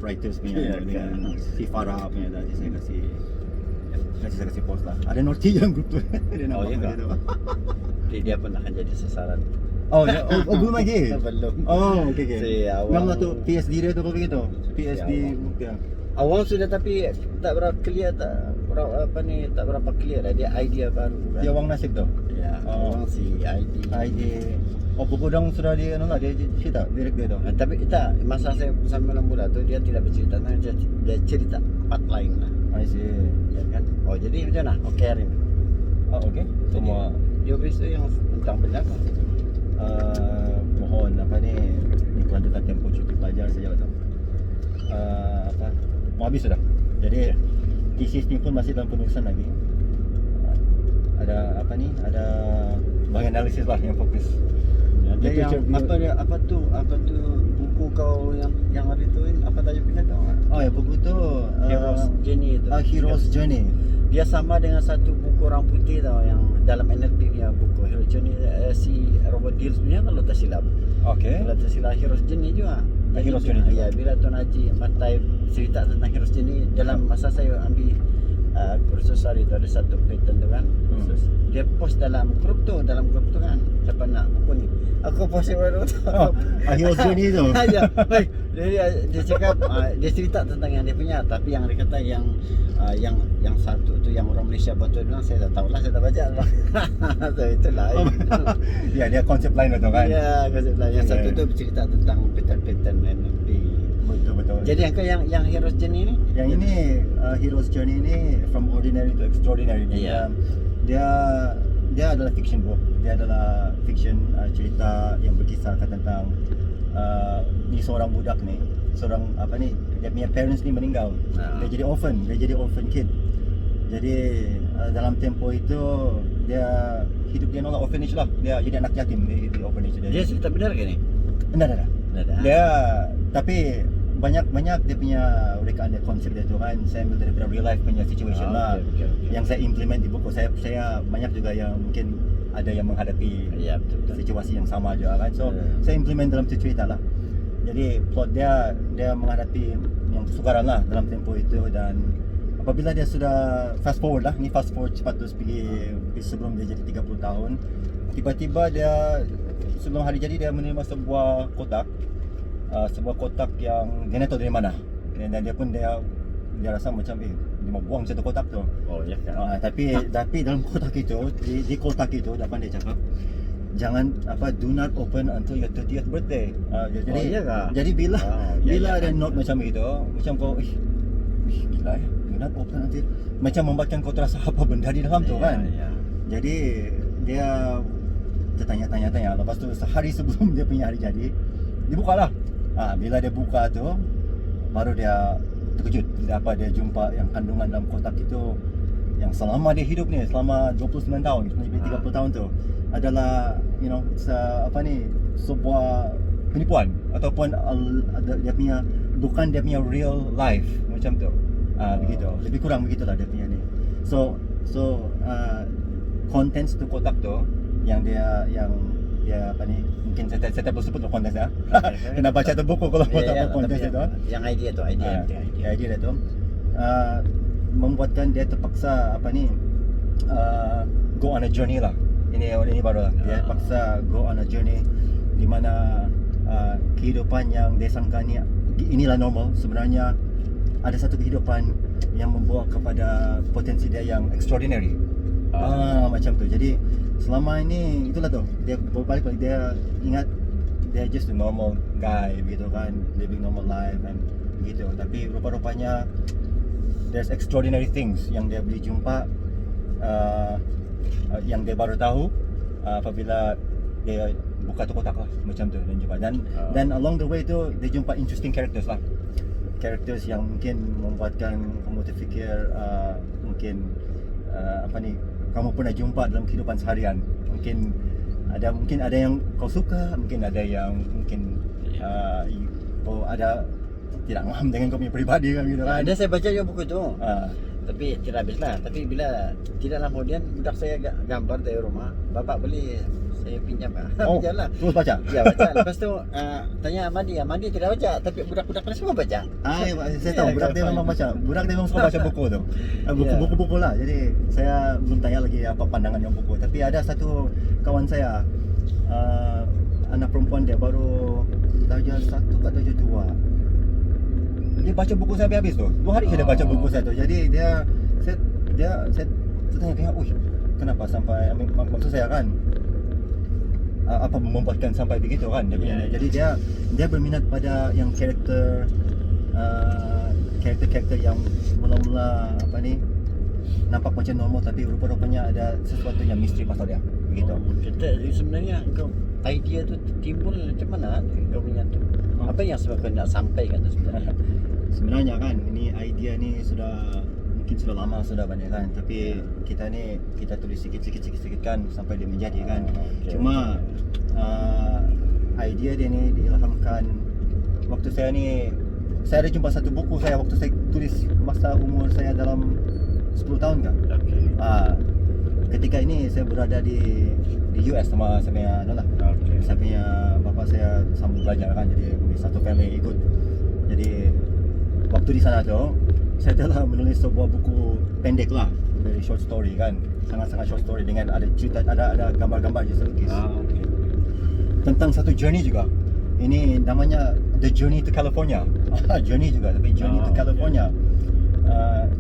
writers punya dengan si Farah punya tadi saya kasih post lah. Ada Norti yang grup tu. Dia nampak ya dia tu. Dia pun akan jadi sasaran. Belum lagi. Belum. Okay. Si awang. Memang tu PSD dia tu apa begitu? PSD bukan. Awang sudah tapi tak berapa clear, tak berapa clear lah. Dia idea baru kan. Si Awang Nasib tu. Ya, awang si ID. Buku dong sudah dia dia cerita direct dia tu. Tapi tak, masa saya bersama Mula tu dia tidak bercerita, dia cerita part lain lah. I see. Ya kan? Jadi macam mana? Okay hari ni. Okay. Semua dia habis tu yang tentang penjaga. Mohon ni kelanjutan tempoh cuti pelajar saja lah tu. Mau habis sudah. Jadi thesis ni pun masih dalam penulisan lagi. Ada bahagian analisis lah yang fokus. Ada yang apa tu buku kau yang hari tu apa tajuk dia tu? Buku tu Hero's Journey tu. Hero's Journey. Dia sama dengan satu buku orang putih tau yang dalam NLP punya buku Hero's Journey si Robert Dills punya kalau tak silap. Okay. Kalau tak silap Hero's Journey juga. Hero's Journey juga. Ya, bila Tuan Haji Matai cerita tentang Hero's Journey dalam masa saya ambil kursus hari tu ada satu pattern tu kan. Dia post dalam grup tu kan. Siapa nak buku ni? Aku post yang baru tu. Hero's Journey tu. Ya. Baik. Dia cakap dia cerita tentang yang dia punya, tapi yang dia kata yang satu tu yang orang Malaysia buat tu bilang saya tak tahu lah, saya tak baca lah. So itu lain. Ya, dia konsep lain tu kan. Ya, konsep lain. Yang satu tu bercerita tentang pattern NLP. Betul. Jadi yang Hero's Journey ni? Yang ini Hero's Journey ni from ordinary to extraordinary. Yeah. Dia adalah fiction book. Dia adalah fiction cerita yang berkisahkan tentang ni seorang budak ni, dia punya parents ni meninggal. Dia jadi orphan kid. Jadi dalam tempoh itu dia hidup dia nolak orphanage lah. Dia jadi anak yatim di orphanage dia. Dia cerita benar ke ni? Benar. Dia tapi banyak dia punya rekaan dia, konsep dia tu kan saya ambil daripada real life punya situation lah. Okay. Yang saya implement di buku saya banyak juga yang mungkin ada yang menghadapi betul. situasi yang sama juga kan. So saya implement dalam tu cerita lah. Jadi plot dia menghadapi yang kesukaran lah dalam tempoh itu, dan apabila dia sudah fast forward cepat terus pergi sebelum dia jadi 30 tahun, tiba-tiba dia sebelum hari jadi dia menerima sebuah kotak yang dia tak tahu dari mana, dan dia pun dia rasa macam dia mau buang satu kotak tu. Ya kan. Tapi dalam kotak itu di kotak itu depan dia cakap jangan do not open until your 30th birthday. Jadi bila ada note macam itu, macam kau gila ya, do not open until, macam membuatkan kau terasa apa benda di dalam tu kan. Jadi dia tanya. Lepas tu sehari sebelum dia punya hari jadi, dia buka lah. Bila dia buka tu, baru dia terkejut. Dia jumpa yang kandungan dalam kotak itu, yang selama dia hidup ni, selama 29 tahun, lebih 30 tahun tu, adalah sebuah penipuan ataupun dia punya bukan dia punya real life macam tu. Begitu. Lebih kurang begitulah dia punya ni. So contents tu kotak tu yang dia mungkin saya tak boleh sebut konteks ya. Kena baca tu buku kalau tak konteks itu. Yang idea dia tu membuatkan dia terpaksa go on a journey lah. Ini baru lah. Dia paksa go on a journey di mana kehidupan yang dia sangka inilah normal, sebenarnya ada satu kehidupan yang membawa kepada potensi dia yang extraordinary. Macam tu. Jadi selama ini itulah tu, dia berbalik dia ingat dia just a normal guy begitu kan, living normal life and begitu. Tapi rupa-rupanya there's extraordinary things yang dia boleh jumpa, yang dia baru tahu apabila dia buka tu kotak lah, macam tu dan jumpa. Dan along the way tu dia jumpa interesting characters lah, characters yang mungkin membuatkan kamu terfikir mungkin kamu pernah jumpa dalam kehidupan seharian. Mungkin ada yang kau suka, mungkin ada yang kau ada tidak ngam dengan kau punya peribadi kan gitu kan. Ada saya baca juga buku itu. Tapi tidak habis lah. Tapi bila tidak lama kemudian budak saya gambar dari rumah, bapak beli saya pinjam lah. Oh, Pinjam lah. terus baca? Ya, baca. Lepas tu tanya Mandi tidak baca, tapi budak-budak lain semua baca. Saya tahu budak dia memang baca. Budak dia memang suka baca buku tu. Buku-buku lah. Jadi saya belum tanya lagi apa pandangan yang buku. Tapi ada satu kawan saya, anak perempuan dia baru darjah 1 ke darjah 2. Dia baca buku saya habis tu. 2 hari je dia baca buku saya tu. Jadi saya tanya, kenapa sampai, maksud saya kan, apa membuatkan sampai begitu kan dia punya. Jadi dia berminat pada yang karakter yang mula-mula apa ni nampak macam normal tapi rupa-rupanya ada sesuatu yang misteri pasal dia begitu. Jadi sebenarnya kau idea tu timbul macam mana kau punya tu? Apa yang sebab kau nak sampaikan tu sebenarnya? Sebenarnya kan ini idea ni mungkin sudah lama sudah banyak kan, tapi kita tulis sikit kan sampai dia menjadi kan. Cuma idea dia ni diilhamkan waktu saya ada jumpa satu buku saya waktu saya tulis masa umur saya dalam 10 tahun kan. Ketika ini saya berada di US sama saya punya bapa saya sambung belajar kan, jadi satu family ikut. Jadi waktu di sana tu saya telah menulis sebuah buku pendek lah, very short story kan, sangat-sangat short story dengan ada cerita, ada gambar-gambar je selukis. Tentang satu journey juga. Ini namanya The Journey to California. Journey juga, tapi Journey to California.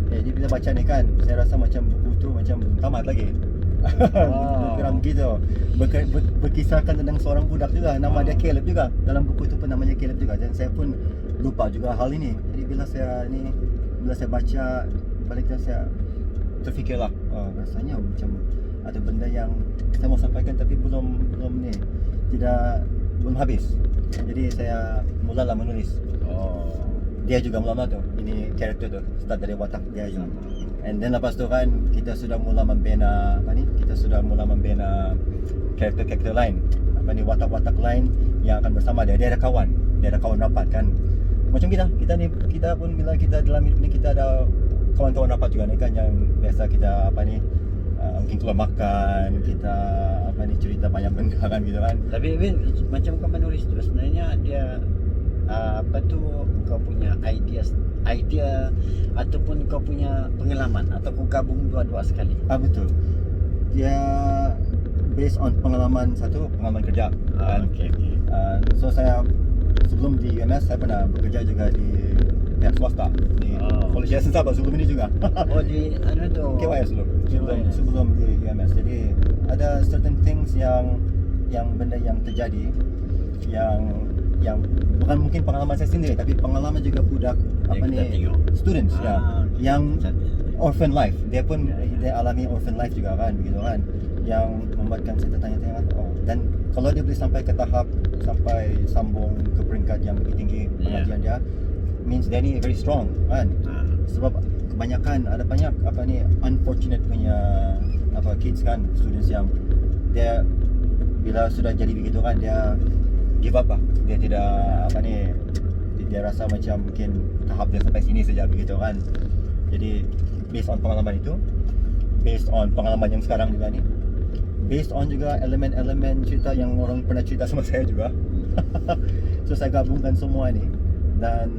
Jadi bila baca ni kan, saya rasa macam buku tu macam belum tamat lagi. Kurang begitu. Berkisahkan tentang seorang budak juga, nama dia Caleb juga. Dalam buku itu pun namanya Caleb juga. Dan saya pun lupa juga hal ini. Jadi bila saya baca baliknya, saya terfikirlah, rasanya macam ada benda yang saya mau sampaikan tapi belum habis. Jadi saya mulalah menulis. Dia juga mula tu, ini karakter tu, start dari watak dia juga. And then lepas tu kan kita sudah mula membina karakter-karakter lain, watak-watak lain yang akan bersama dia. Dia ada kawan rapat kan. Macam kita pun bila kita dalam hidup ni kita ada kawan-kawan rapat juga ni kan, yang biasa kita mungkin keluar makan, kita cerita banyak benda kan gitu kan. Tapi macam kau menulis tu sebenarnya dia kau punya idea ataupun kau punya pengalaman atau kau gabung dua-dua sekali? Betul. Dia based on pengalaman kerja. So saya sebelum di UMS saya pernah bekerja juga di pihak swasta di College Yayasan Sabah sebelum ini juga. Di KYS sebelum di UMS. Jadi ada certain things yang benda yang terjadi yang bukan mungkin pengalaman saya sendiri tapi pengalaman juga budak students yang orphan life. Dia alami orphan life juga kan, begitu kan, yang membuatkan saya tertanya-tanya dan kalau dia boleh sampai ke tahap sampai sambung ke peringkat yang lebih tinggi pengajian dia, means dia ni very strong kan. Sebab kebanyakan ada banyak unfortunate punya kids kan, students yang dia bila sudah jadi begitu kan, dia give up lah. Dia tidak dia rasa macam mungkin tahap dia sampai sini saja begitu kan. Jadi based on pengalaman itu, based on pengalaman yang sekarang juga ni, based on juga elemen-elemen cerita yang orang pernah cerita sama saya juga. So saya gabungkan semua ni dan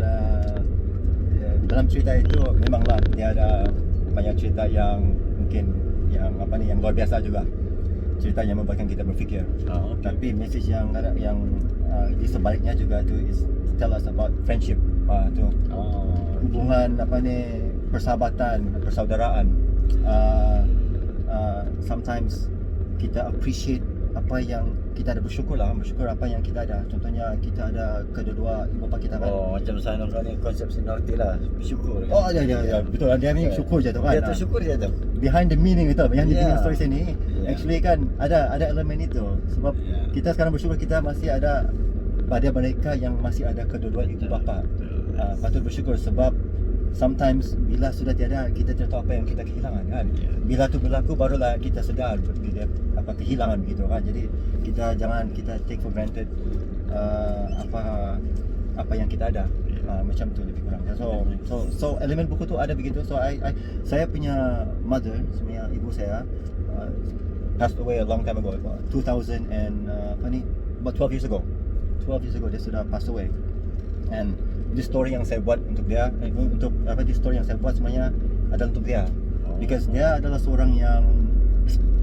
dalam cerita itu memanglah dia ada banyak cerita yang mungkin yang luar biasa juga. Cerita yang membuatkan kita berfikir. Tapi message yang di sebaliknya juga tu is tell us about friendship. Hubungan persahabatan, persaudaraan. Sometimes kita appreciate apa yang kita ada, bersyukur apa yang kita ada. Contohnya kita ada kedua ibu bapa kita kan. Macam sana kau ni konsep seniority lah, bersyukur kan? Ya, betul. Dia ni syukur je tu kan. Dia tu syukur je tu. Behind the meaning itu, behind the meaning story sini, actually kan ada elemen itu. Sebab kita sekarang bersyukur kita masih ada pada mereka yang masih ada kedua ibu bapa. Patut bersyukur sebab sometimes bila sudah tiada, kita tidak tahu apa yang kita kehilangan kan. Bila tu berlaku barulah kita sedar kehilangan begitu kan. Jadi jangan kita take for granted apa yang kita ada. Macam tu lebih kurang. So elemen buku tu ada begitu. So saya punya mother, sebenarnya ibu saya, passed away a long time ago, about 2000 and about 12 years ago. 12 years ago dia sudah pass away. And this story yang saya buat untuk dia, this story yang saya buat sebenarnya adalah untuk dia. Because dia adalah seorang yang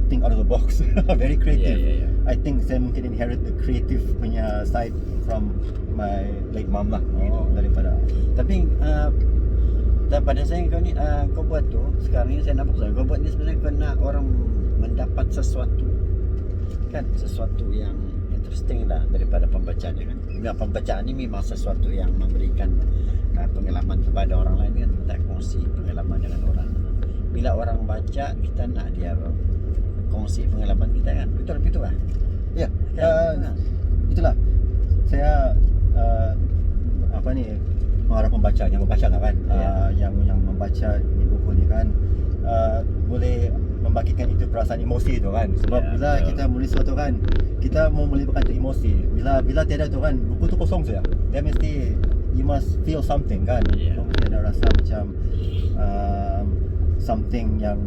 think out of the box, very creative. I think saya mungkin inherit the creative punya side from my late mom lah, gitu, daripada. Tapi pada saya kau buat tu sekarang ni saya nampak kau buat ni sebenarnya kau nak orang mendapat sesuatu kan, sesuatu yang interesting lah daripada pembacaan kan. Pembacaan ni memang sesuatu yang memberikan pengalaman kepada orang lain kan, kita kongsi pengalaman dengan orang. Bila orang baca kita nak dia kongsi pengalaman kita kan, betul lah. Ya, itulah saya mengharap pembaca yang membaca lah kan, yang membaca ni buku ni kan, boleh membagikan itu perasaan emosi tu kan. Sebab bila kita menulis sesuatu kan, kita mau melibatkan tu emosi. Bila tiada tu kan, buku tu kosong saja. Dia mesti you must feel something kan. Kau mesti ada rasa macam something yang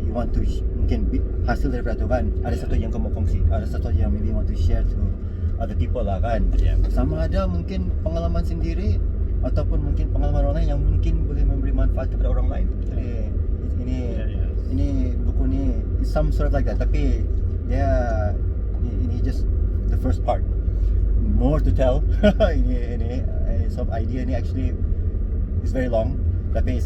you want to mungkin hasil daripada tu kan. Ada satu yang kau mau kongsi, ada satu yang maybe you want to share to other people lah kan. Sama ada mungkin pengalaman sendiri ataupun mungkin pengalaman orang lain yang mungkin boleh memberi manfaat kepada orang lain. Jadi ini buku ni some sort of like that, tapi dia ini just the first part. More to tell. ini so idea ni actually is very long, tapi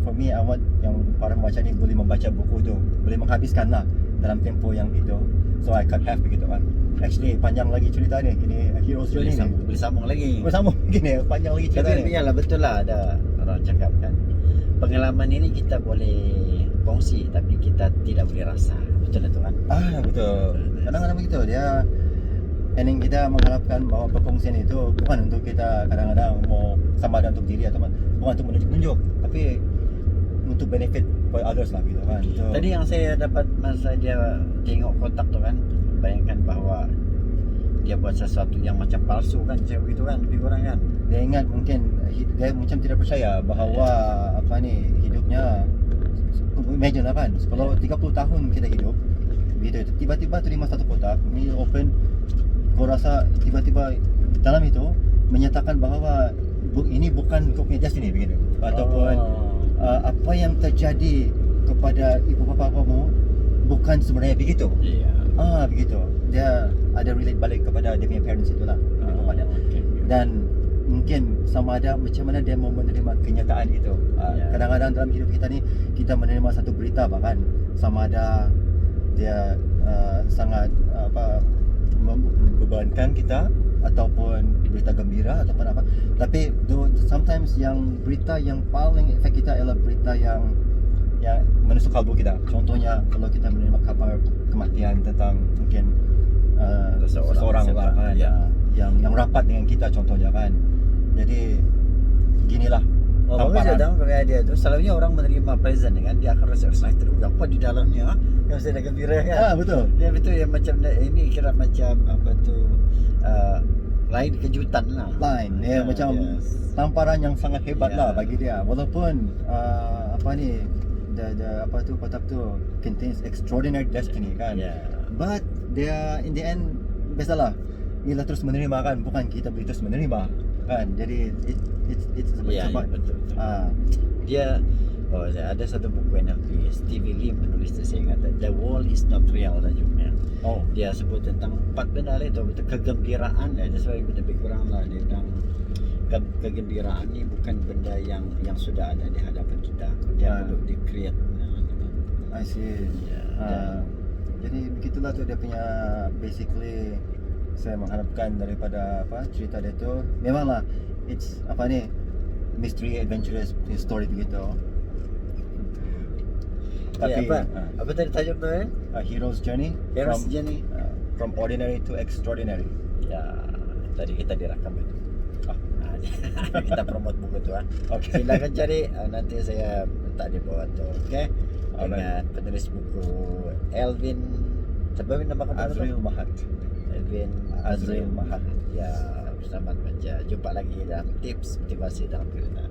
for me I want yang para pembaca ni boleh membaca buku tu, boleh menghabiskan lah dalam tempoh yang itu. So I cut half begitu kan. Actually panjang lagi cerita ni. Ini Hero's Journey ni. Boleh sambung lagi. Gini panjang lagi cerita ni. Tapi biarlah, betul lah ada orang cakap kan, pengalaman ini kita boleh kongsi tapi kita tidak boleh rasa. Betul lah tu kan? Betul. Kadang-kadang begitu dia. And kita mengharapkan bahawa perkongsian itu bukan untuk kita kadang-kadang mau sama ada untuk diri atau bukan untuk menunjuk-nunjuk, tapi untuk benefit for others lah gitu kan. So, tadi yang saya dapat masa dia tengok kotak tu kan, bayangkan bahawa dia buat sesuatu yang macam palsu kan, macam begitu kan, lebih kurang kan. Dia ingat mungkin dia macam tidak percaya bahawa hidupnya, imagine lah kan, kalau 30 tahun kita hidup begitu, tiba-tiba terima satu kotak ni open, kau rasa tiba-tiba dalam itu menyatakan bahawa ini bukan kau punya destiny begitu, ataupun apa yang terjadi kepada ibu bapa kamu bukan sebenarnya begitu. Begitu. Dia ada relate balik kepada dia punya parents itulah. Dan mungkin sama ada macam mana dia mau menerima kenyataan itu. Kadang-kadang dalam hidup kita ni kita menerima satu berita bahkan sama ada dia sangat membebankan kita ataupun berita gembira ataupun apa. Tapi sometimes yang berita yang paling efek kita adalah berita yang menusuk kalbu kita. Contohnya kalau kita menerima kabar kematian tentang mungkin seseorang lah kan, yang rapat dengan kita contohnya kan. Jadi ginilah bagus ya dong kalau dia tu. Selalunya orang menerima present kan, dia akan rasa excited. Apa di dalamnya yang saya dah gembira kan. Betul. Ya betul ya, macam ini kira macam apa tu, lain kejutan lah. Macam tamparan yang sangat hebat lah bagi dia. Walaupun kotak tu contains extraordinary destiny kan. But dia in the end biasalah, ialah terus menerima kan, bukan kita boleh terus menerima kan. Jadi it's sebab betul. Dia ada satu buku NLP, Stevie Lee menulis tu, saya ingat The Wall is Not Real tajuknya. Dia sebut tentang 4 benda lah itu, betul kegembiraan dia sebab lebih kurang lah dia tentang kegembiraan ni bukan benda yang sudah ada di hadapan kita. Dia perlu di-create. I see. Jadi begitulah tu dia punya, basically saya mengharapkan daripada cerita dia tu memanglah it's mystery adventurous story begitu. Tapi apa tadi tajuk tu Hero's Journey. From ordinary to extraordinary. Tadi kita direkam itu. Kita promote buku tu silakan cari, nanti saya letak di bawah tu. Dengan penulis buku Elvin, sebab nama kamu Azril Mahat. Elvin Azril Mahat. Selamat baca. Jumpa lagi dalam tips motivasi dalam kereta.